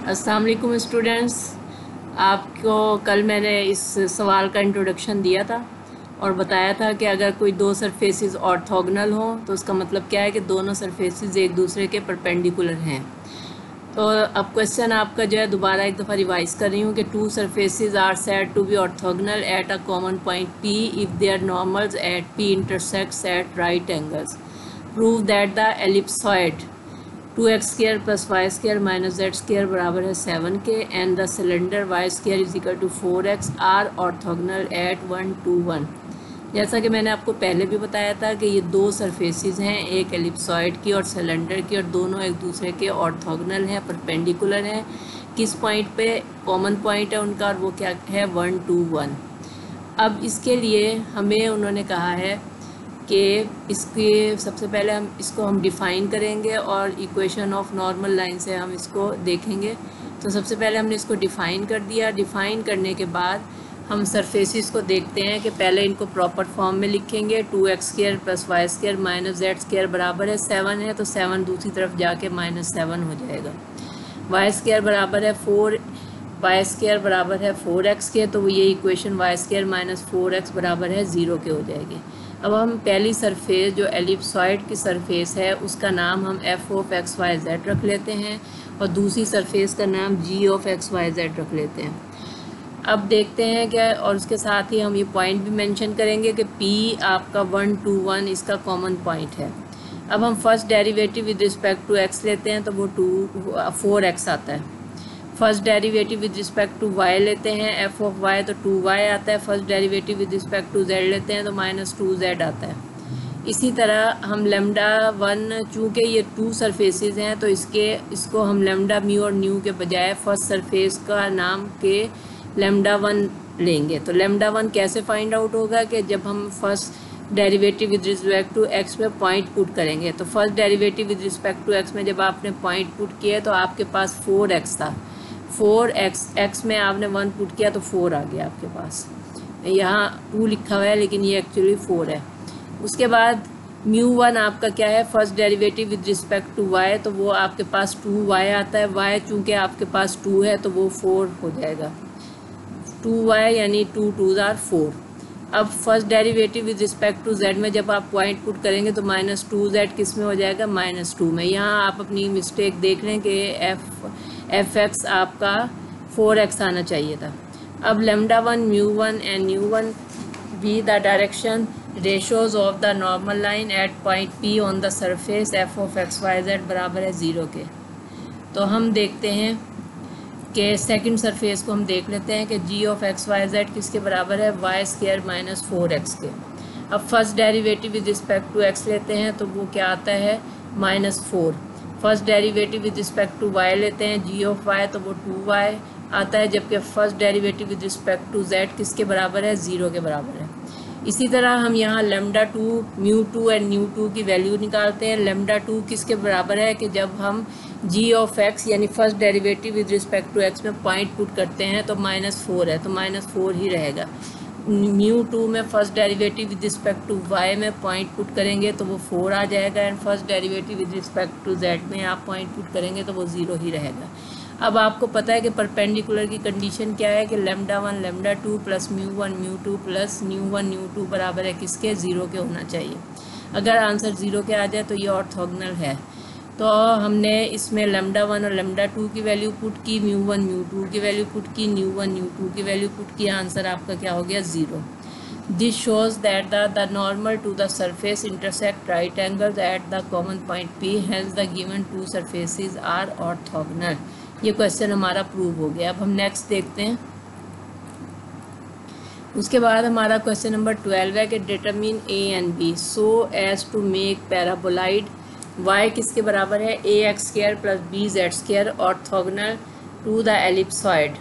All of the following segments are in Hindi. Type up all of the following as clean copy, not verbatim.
अस्सलाम वालेकुम स्टूडेंट्स। आपको कल मैंने इस सवाल का इंट्रोडक्शन दिया था और बताया था कि अगर कोई दो सरफेसेस ऑर्थोगोनल हों तो उसका मतलब क्या है कि दोनों सरफेसेस एक दूसरे के परपेंडिकुलर हैं। तो अब क्वेश्चन आपका जो है दोबारा एक दफ़ा रिवाइज कर रही हूँ कि two surfaces are said to be orthogonal at a common point P if their normals at P intersects at right angles. Prove that the ellipsoid 2x² + y² - z² बराबर है 7 के and the cylinder y² = 4x are orthogonal at 1 2 1। जैसा कि मैंने आपको पहले भी बताया था कि ये दो सरफेसेस हैं, एक एलिप्सॉइड की और सिलेंडर की, और दोनों एक दूसरे के ऑर्थोगोनल हैं, परपेंडिकुलर हैं। किस पॉइंट पे कॉमन पॉइंट है उनका, और वो क्या है 1 2 1। अब इसके लिए हमें उन्होंने कहा है कि इसके सबसे पहले हम डिफ़ाइन करेंगे और इक्वेशन ऑफ नॉर्मल लाइन से हम इसको देखेंगे। तो सबसे पहले हमने इसको डिफ़ाइन कर दिया। डिफ़ाइन करने के बाद हम सरफेसिस को देखते हैं कि पहले इनको प्रॉपर फॉर्म में लिखेंगे। 2x² + y² - z² बराबर है 7 है, तो 7 दूसरी तरफ जाके -7 हो जाएगा। y² बराबर है 4, y² बराबर है 4x के, तो ये इक्वेशन y² - 4x बराबर है 0 के हो जाएगी। अब हम पहली सरफेस जो एलिप्सॉइड की सरफेस है उसका नाम हम f(x, y, z) रख लेते हैं और दूसरी सरफेस का नाम g(x, y, z) रख लेते हैं। अब देखते हैं क्या, और उसके साथ ही हम ये पॉइंट भी मेंशन करेंगे कि P आपका 1 2 1 इसका कॉमन पॉइंट है। अब हम first derivative with respect to x लेते हैं तो वो 4x आता है। First derivative with respect to y लेते हैं f(y) तो 2y आता है। First derivative with respect to z लेते हैं तो -2z आता है। इसी तरह हम λ1, चूँकि ये टू सरफेसेस हैं तो इसको हम लैम्डा म्यू और न्यू के बजाय फर्स्ट सरफेस का नाम के λ1 लेंगे। तो λ1 कैसे फाइंड आउट होगा कि जब हम first derivative with respect to x में पॉइंट पुट करेंगे। तो first derivative with respect to x में जब आपने पॉइंट पुट किया तो आपके पास 4x था। 4x में आपने 1 पुट किया तो 4 आ गया आपके पास। यहाँ 2 लिखा हुआ है लेकिन ये एक्चुअली 4 है। उसके बाद μ1 आपका क्या है, first derivative with respect to y, तो वो आपके पास 2y आता है। y चूँकि आपके पास 2 है तो वो 4 हो जाएगा। 2y यानी 2 2s are 4। अब first derivative with respect to z में जब आप पॉइंट पुट करेंगे तो -2z किस में हो जाएगा, -2 में। यहाँ आप अपनी मिस्टेक देख लें कि f(x) आपका 4x आना चाहिए था। अब λ1 μ1 and μ1 be the direction ratios of the normal line at point P on the surface f(x, y, z) बराबर है 0 के। तो हम देखते हैं कि सेकंड सरफेस को हम देख लेते हैं कि g(x, y, z) किसके बराबर है, y² - 4x के। अब first derivative with respect to x लेते हैं तो वो क्या आता है, -4। First derivative with respect to y लेते हैं g(y) तो वो 2y आता है, जबकि first derivative with respect to z किसके बराबर है, 0 के बराबर है। इसी तरह हम यहाँ λ2 μ2 एंड न्यू2 की वैल्यू निकालते हैं। λ2 किसके बराबर है कि जब हम g(x) यानी first derivative with respect to x में पॉइंट पुट करते हैं तो -4 है, तो -4 ही रहेगा। μ2 में first derivative with respect to y में पॉइंट पुट करेंगे तो वो 4 आ जाएगा, and first derivative with respect to z में आप पॉइंट पुट करेंगे तो वो 0 ही रहेगा। अब आपको पता है कि परपेंडिकुलर की कंडीशन क्या है कि λ1 λ2 + μ1 μ2 + न्यू1 न्यू2 बराबर है किसके, 0 के होना चाहिए। अगर आंसर 0 के आ जाए तो ये ऑर्थोगोनल है। तो हमने इसमें λ1 और λ2 की वैल्यू पुट की, μ1 μ2 की वैल्यू पुट की, न्यू1 न्यू2 की वैल्यू पुट की। आंसर आपका क्या हो गया, 0। This shows that the normal to the surface intersect right angles at the common point P, hence the given two surfaces are orthogonal. ये क्वेश्चन हमारा प्रूव हो गया। अब हम नेक्स्ट देखते हैं। उसके बाद हमारा क्वेश्चन नंबर 12 है कि determine A and B so as to make paraboloid y किसके बराबर है, ax² + bz² orthogonal to the ellipsoid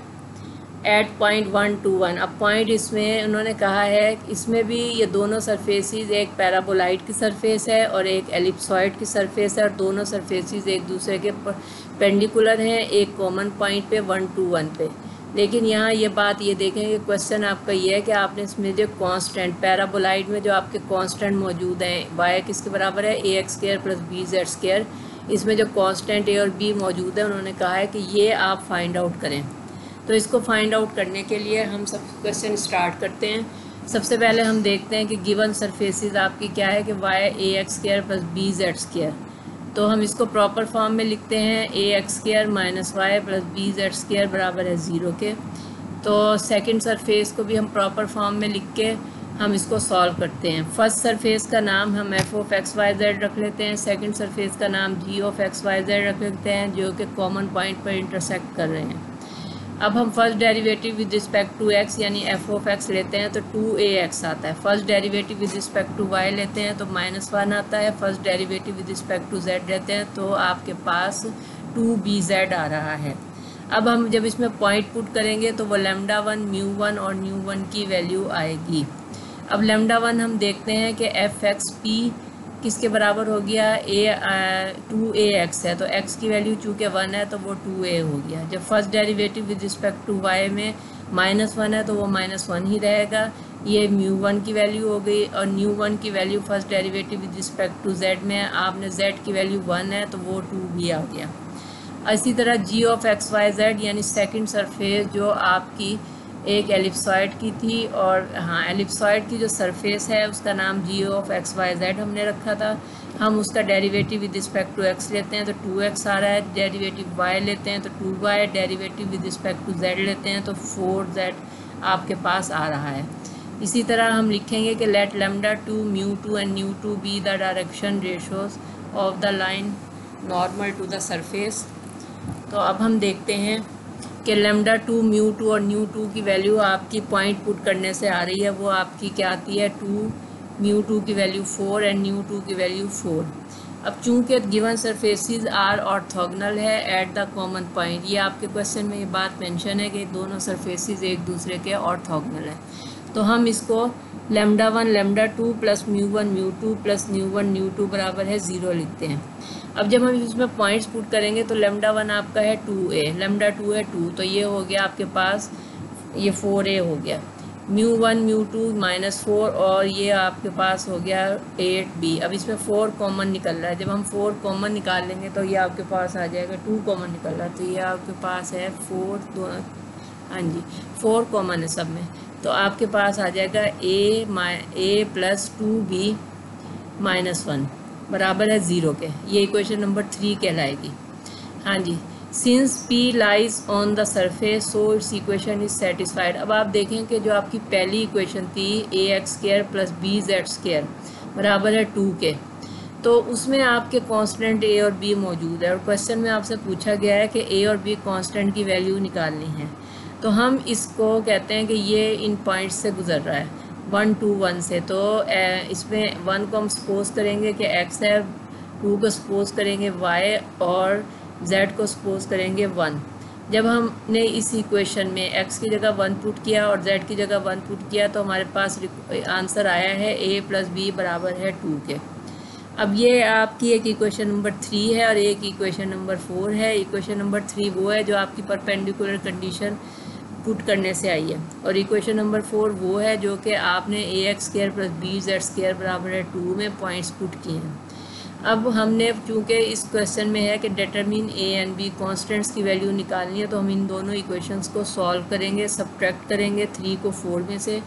at point 1 2 1। अब पॉइंट इसमें उन्होंने कहा है इसमें भी ये दोनों सरफेसेस, एक पैराबोलाइड की सरफेस है और एक एलिप्सॉइड की सरफेस है, और दोनों सरफेसेस एक दूसरे के पेंडिकुलर हैं एक कॉमन पॉइंट पे 1 2 1 पे। लेकिन यहाँ ये बात ये देखें कि क्वेश्चन आपका ये है कि आपने इसमें जो कांस्टेंट पैराबोलाइड में जो आपके कांस्टेंट मौजूद हैं, y किसके बराबर है, ax² + bz², इसमें जो कांस्टेंट ए और बी मौजूद है उन्होंने कहा है कि ये आप फाइंड आउट करें। तो इसको फाइंड आउट करने के लिए हम सब क्वेश्चन स्टार्ट करते हैं। सबसे पहले हम देखते हैं कि गिवन सरफेसेस आपकी क्या है कि Y A X square plus B Z square. तो हम इसको प्रॉपर फॉर्म में लिखते हैं A X square minus Y plus B Z square बराबर है 0 के। तो सेकंड सरफेस को भी हम प्रॉपर फॉर्म में लिख के हम इसको सॉल्व करते हैं। फर्स्ट सरफेस का नाम हम F of X Y Z रख लेते हैं, सेकंड सरफेस का नाम G of X Y Z रख लेते हैं, जो कि कॉमन पॉइंट पर इंटरसेक्ट कर रहे हैं। अब हम first derivative with respect to X यानी एफ ऑफ एक्स लेते हैं तो 2ax आता है। First derivative with respect to Y लेते हैं तो -1 आता है। First derivative with respect to Z लेते हैं तो आपके पास 2bz आ रहा है। अब हम जब इसमें पॉइंट पुट करेंगे तो वो λ1 μ1 और μ1 की वैल्यू आएगी। अब λ1 हम देखते हैं कि एफ एक्स पी किसके बराबर हो गया, 2ax है तो x की वैल्यू चूँकि 1 है तो वो 2a हो गया। जब first derivative with respect to y में -1 है तो वो -1 ही रहेगा। ये μ1 की वैल्यू हो गई और μ1 की value first derivative with respect to z में आपने z की वैल्यू 1 है तो वो 2 भी आ गया। इसी तरह g of X Y Z यानी सेकेंड सरफेस जो आपकी एक एलिप्सॉइड की थी, और हाँ एलिप्सॉइड की जो सरफेस है उसका नाम G of X Y Z हमने रखा था। हम उसका derivative with respect to X लेते हैं तो 2x आ रहा है, डेरिवेटिव y लेते हैं तो 2y, derivative with respect to z लेते हैं तो 4z आपके पास आ रहा है। इसी तरह हम लिखेंगे कि let λ2 μ2 and μ2 be the direction ratios of the line normal to the surface. तो अब हम देखते हैं कि λ2 μ2 और μ2 की वैल्यू आपकी पॉइंट पुट करने से आ रही है। वो आपकी क्या आती है, 2 μ2 की वैल्यू 4 एंड μ2 की वैल्यू 4। अब चूंकि गिवन सरफेसेस आर ऑर्थोगोनल है एट द कॉमन पॉइंट, ये आपके क्वेश्चन में ये बात मेंशन है कि दोनों सरफेसेस एक दूसरे के ऑर्थोगोनल हैं। तो हम इसको λ1 λ2 प्लस μ1 μ2 प्लस μ1 μ2 बराबर है 0 लिखते हैं। अब जब हम इसमें पॉइंट्स पुट करेंगे तो λ1 आपका है 2a, λ2 है 2, तो ये हो गया आपके पास ये 4a हो गया। μ1 μ2 -4 और ये आपके पास हो गया 8b। अब इसमें 4 कॉमन निकल रहा है, जब हम 4 कॉमन निकाल लेंगे तो ये आपके पास आ जाएगा 2 कॉमन निकल रहा है तो ये आपके पास है 4, दोनों हाँ जी 4 कॉमन है सब में, तो आपके पास आ जाएगा a प्लस 2b -1 बराबर है 0 के। ये इक्वेशन नंबर 3 कहलाएगी। हाँ जी, since P lies on the surface so its equation is satisfied. अब आप देखें कि जो आपकी पहली इक्वेशन थी ax² प्लस bz² बराबर है 2 के, तो उसमें आपके कांस्टेंट a और b मौजूद है और क्वेश्चन में आपसे पूछा गया है कि a और b कांस्टेंट की वैल्यू निकालनी है। तो हम इसको कहते हैं कि ये इन पॉइंट्स से गुजर रहा है 1 2 1 से, तो इसमें 1 को हम सपोज करेंगे कि x है, 2 को सपोज करेंगे y और z को सपोज करेंगे 1। जब हमने इस इक्वेशन में x की जगह 1 पुट किया और z की जगह 1 पुट किया तो हमारे पास आंसर आया है a प्लस b बराबर है 2 के। अब ये आपकी एक इक्वेशन नंबर 3 है और एक इक्वेशन नंबर 4 है। इक्वेशन नंबर 3 वो है जो आपकी परपेंडिकुलर कंडीशन पुट करने से आई है और इक्वेशन नंबर 4 वो है जो कि आपने ax² प्लस bz² बराबर है 2 में पॉइंट्स पुट किए हैं। अब हमने चूँकि इस क्वेश्चन में है कि determine a and b constants की वैल्यू निकालनी है, तो हम इन दोनों इक्वेशंस को सॉल्व करेंगे, सब्ट्रैक्ट करेंगे 3 को 4 में से।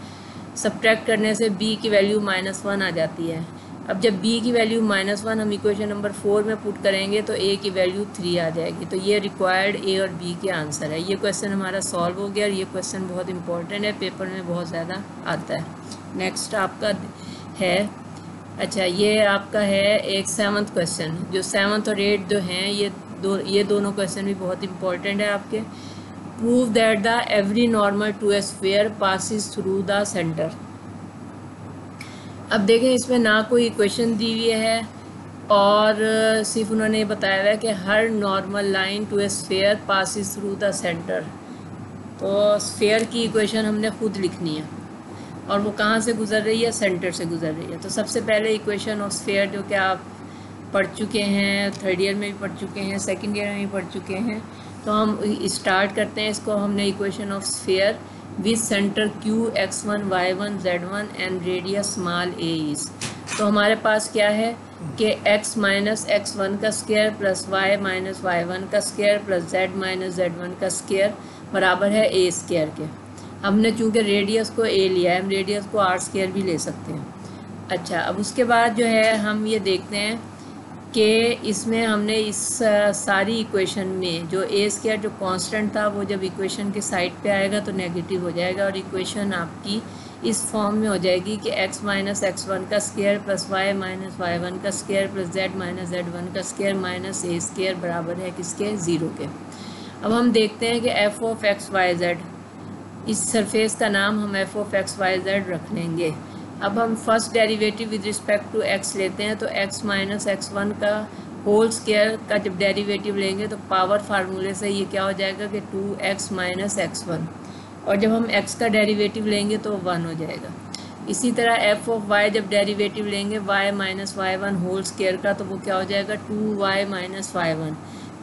सब्ट्रैक्ट करने से b की वैल्यू -1 आ जाती है। अब जब b की वैल्यू -1 हम इक्वेशन नंबर 4 में पुट करेंगे तो a की वैल्यू 3 आ जाएगी। तो ये रिक्वायर्ड a और b के आंसर है। ये क्वेश्चन हमारा सॉल्व हो गया और ये क्वेश्चन बहुत इंपॉर्टेंट है, पेपर में बहुत ज़्यादा आता है। नेक्स्ट आपका है, अच्छा ये आपका है एक 7th क्वेश्चन, जो 7th और 8th जो हैं ये दोनों क्वेश्चन भी बहुत इंपॉर्टेंट है आपके। Prove that the every normal to a sphere passes through the centre. अब देखें इसमें ना कोई इक्वेशन दी हुई है और सिर्फ उन्होंने बताया हुआ है कि हर normal line to a sphere passes through the centre. तो स्फीयर की इक्वेशन हमने खुद लिखनी है और वो कहाँ से गुजर रही है, सेंटर से गुजर रही है। तो सबसे पहले इक्वेशन ऑफ स्फीयर जो कि आप पढ़ चुके हैं, 3rd ईयर में भी पढ़ चुके हैं, 2nd ईयर में भी पढ़ चुके हैं। तो हम स्टार्ट करते हैं इसको। हमने equation of sphere with centre q x1 y1 z1 and radius small a is. तो हमारे पास क्या है, कि x माइनस x1 का square plus y minus y1 का square plus z minus z1 का स्क्वायर बराबर है a स्क्वायर के। हमने चूँकि रेडियस को a लिया है, हम रेडियस को r स्क्वायर भी ले सकते हैं। अच्छा, अब उसके बाद जो है हम ये देखते हैं कि इसमें हमने इस सारी इक्वेशन में जो a स्क्वायर जो कांस्टेंट था वो जब इक्वेशन के साइड पे आएगा तो नेगेटिव हो जाएगा और इक्वेशन आपकी इस फॉर्म में हो जाएगी कि x माइनस x1 का square plus y minus y1 का square plus z minus z1 का स्क्वायर माइनस a स्क्वायर बराबर है किसके, 0 के। अब हम देखते हैं कि f of x y z, इस सरफेस का नाम हम f of x y z रख लेंगे। अब हम first derivative with respect to x लेते हैं तो x माइनस x1 का होल स्क्वायर का जब डेरिवेटिव लेंगे तो पावर फार्मूले से ये क्या हो जाएगा कि 2x माइनस x1, और जब हम x का डेरिवेटिव लेंगे तो 1 हो जाएगा। इसी तरह f ऑफ y जब डेरिवेटिव लेंगे y minus y1 whole square का तो वो क्या हो जाएगा 2y माइनस y1,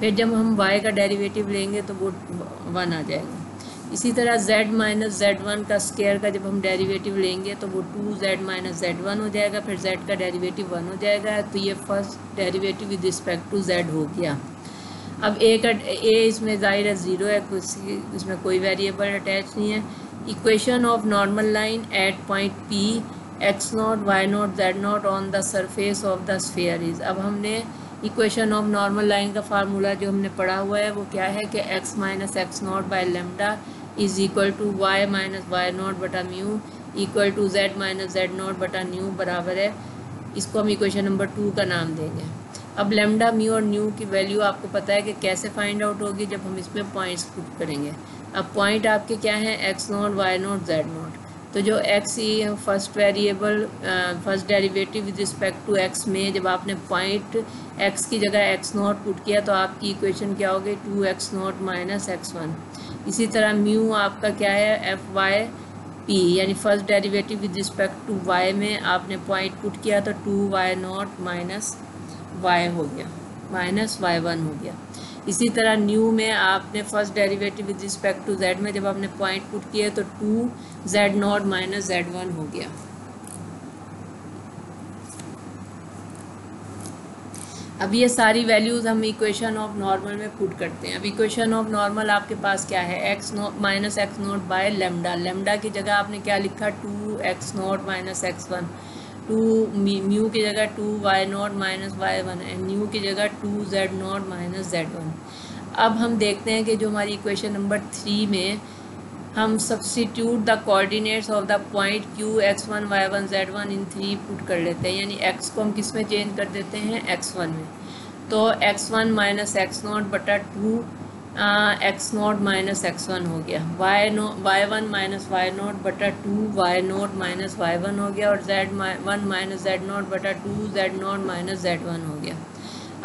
फिर जब हम y का डेरिवेटिव लेंगे तो वो 1 आ जाएगा। इसी तरह z माइनस z1 का स्क्वायर का जब हम डेरिवेटिव लेंगे तो वो 2z माइनस z1 हो जाएगा, फिर z का डेरिवेटिव 1 हो जाएगा। तो ये first derivative with respect to z हो गया। अब a इसमें ज़ाहिर है 0 है, इसमें कोई वेरिएबल अटैच नहीं है। Equation of normal line at point P x0 y0 z0 on the surface of the sphere is. अब हमने इक्वेशन ऑफ नॉर्मल लाइन का फार्मूला जो हमने पढ़ा हुआ है वो क्या है कि x minus x0 by lambda is equal to y minus y0 बटा mu equal to z minus z0 बटा न्यू बराबर है, इसको हम इक्वेशन नंबर 2 का नाम देंगे। अब लेमडा म्यू और न्यू की वैल्यू आपको पता है कि कैसे फाइंड आउट होगी, जब हम इसमें पॉइंट्स पुट करेंगे। अब पॉइंट आपके क्या हैं, x0 y0 z0। तो जो x ही first variable first derivative with respect to x में जब आपने पॉइंट x की जगह x0 पुट किया तो आपकी इक्वेशन क्या हो गई 2x0 माइनस x1। इसी तरह म्यू आपका क्या है f(y)p, यानी first derivative with respect to y में आपने पॉइंट पुट किया तो 2y0 माइनस y हो गया, माइनस y1 हो गया। इसी तरह न्यू में आपने first derivative with respect to z में जब आपने पॉइंट पुट किए तो 2z0 माइनस z1 हो गया। अब ये सारी वैल्यूज़ हम इक्वेशन ऑफ नॉर्मल में पुट करते हैं। अब इक्वेशन ऑफ नॉर्मल आपके पास क्या है, x0 minus x0 by lambda. Lambda की जगह आपने क्या लिखा 2x0 माइनस x1, 2 म्यू की जगह 2y0 माइनस y1 है, न्यू की जगह 2z0 माइनस z1। अब हम देखते हैं कि जो हमारी इक्वेशन नंबर 3 में हम substitute the coordinates of the point q x1 y1 z1 in 3 put कर लेते हैं, यानी x को हम किस में चेंज कर देते हैं, x1 में। तो x1 माइनस x0 बटा 2 x0 माइनस x1 हो गया, y1 माइनस y0 बटा 2 y0 माइनस y1 हो गया, और z1 माइनस z0 बटा 2 z0 माइनस z1 हो गया।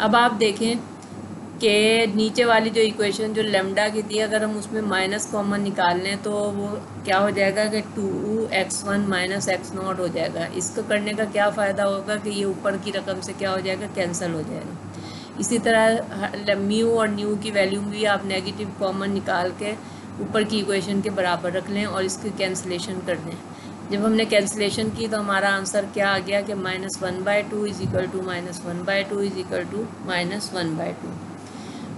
अब आप देखें कि नीचे वाली जो इक्वेशन जो लेमडा की थी अगर हम उसमें माइनस कॉमन निकाल लें तो वो क्या हो जाएगा कि 2x1 माइनस x0 हो जाएगा। इसको करने का क्या फ़ायदा होगा कि ये ऊपर की रकम से क्या हो जाएगा, कैंसिल हो जाएगा। इसी तरह म्यू और न्यू की वैल्यू भी आप नेगेटिव कॉमन निकाल के ऊपर की इक्वेशन के बराबर रख लें और इसकी कैंसिलेशन कर दें। जब हमने कैंसिलेशन की तो हमारा आंसर क्या आ गया कि -1/2 is equal to -1/2 is equal to -1/2।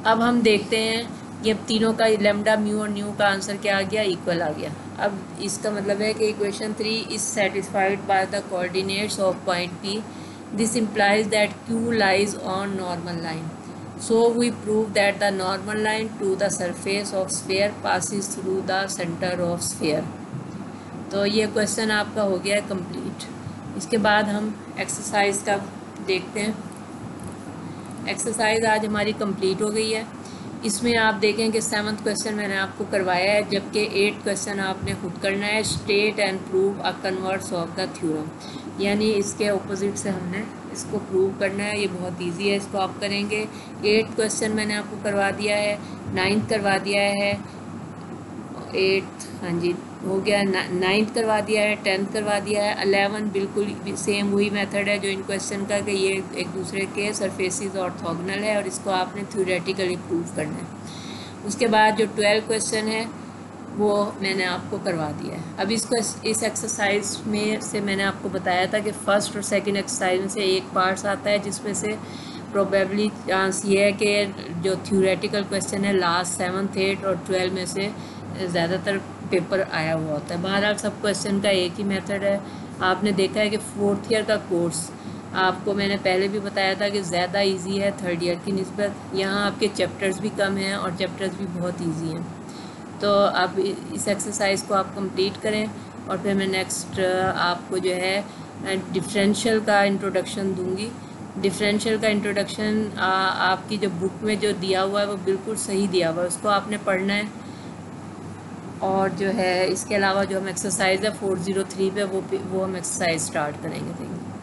अब हम देखते हैं कि अब तीनों का लेमडा म्यू और न्यू का आंसर क्या आ गया, इक्वल आ गया। अब इसका मतलब है कि equation 3 is satisfied by the coordinates of point P। This implies that Q lies on normal line. So we prove that the normal line to the surface of sphere passes through the center of sphere. तो ये क्वेश्चन आपका हो गया कंप्लीट। इसके बाद हम एक्सरसाइज का देखते हैं। एक्सरसाइज आज हमारी कंप्लीट हो गई है। इसमें आप देखें कि 7th क्वेश्चन मैंने आपको करवाया है, जबकि 8th क्वेश्चन आपने खुद करना है। State and prove a converse of the theorem, यानी इसके ऑपोजिट से हमने इसको प्रूव करना है। ये बहुत इजी है, इसको आप करेंगे। 8th क्वेश्चन मैंने आपको करवा दिया है, 9th करवा दिया है, 8th हाँ जी हो गया, 9th करवा दिया है, 10th करवा दिया है, 11 बिल्कुल सेम वही मेथड है जो इन क्वेश्चन का कि ये एक दूसरे के सरफेसेस ऑर्थोगोनल है और इसको आपने थ्योरेटिकली प्रूव करना है। उसके बाद जो 12 क्वेश्चन है वो मैंने आपको करवा दिया है। अब इसको इस एक्सरसाइज में से मैंने आपको बताया था कि फ़र्स्ट और सेकंड एक्सरसाइज में से एक पार्ट्स आता है जिसमें से प्रोबेबली चांस ये है कि जो थ्योरेटिकल क्वेश्चन है लास्ट 7th 8th और 12 में से ज़्यादातर पेपर आया हुआ होता है। बहरहाल सब क्वेश्चन का एक ही मेथड है। आपने देखा है कि 4th ईयर का कोर्स आपको मैंने पहले भी बताया था कि ज़्यादा इजी है 3rd ईयर की निस्बत। यहाँ आपके चैप्टर्स भी कम हैं और चैप्टर्स भी बहुत इजी हैं। तो आप इस एक्सरसाइज को आप कंप्लीट करें और फिर मैं नेक्स्ट आपको जो है डिफरेंशियल का इंट्रोडक्शन दूंगी। डिफरेंशियल का इंट्रोडक्शन आपकी जो बुक में जो दिया हुआ है वो बिल्कुल सही दिया हुआ है, उसको आपने पढ़ना है। और जो है इसके अलावा जो हम एक्सरसाइज है 403 पे वो हम एक्सरसाइज स्टार्ट करेंगे।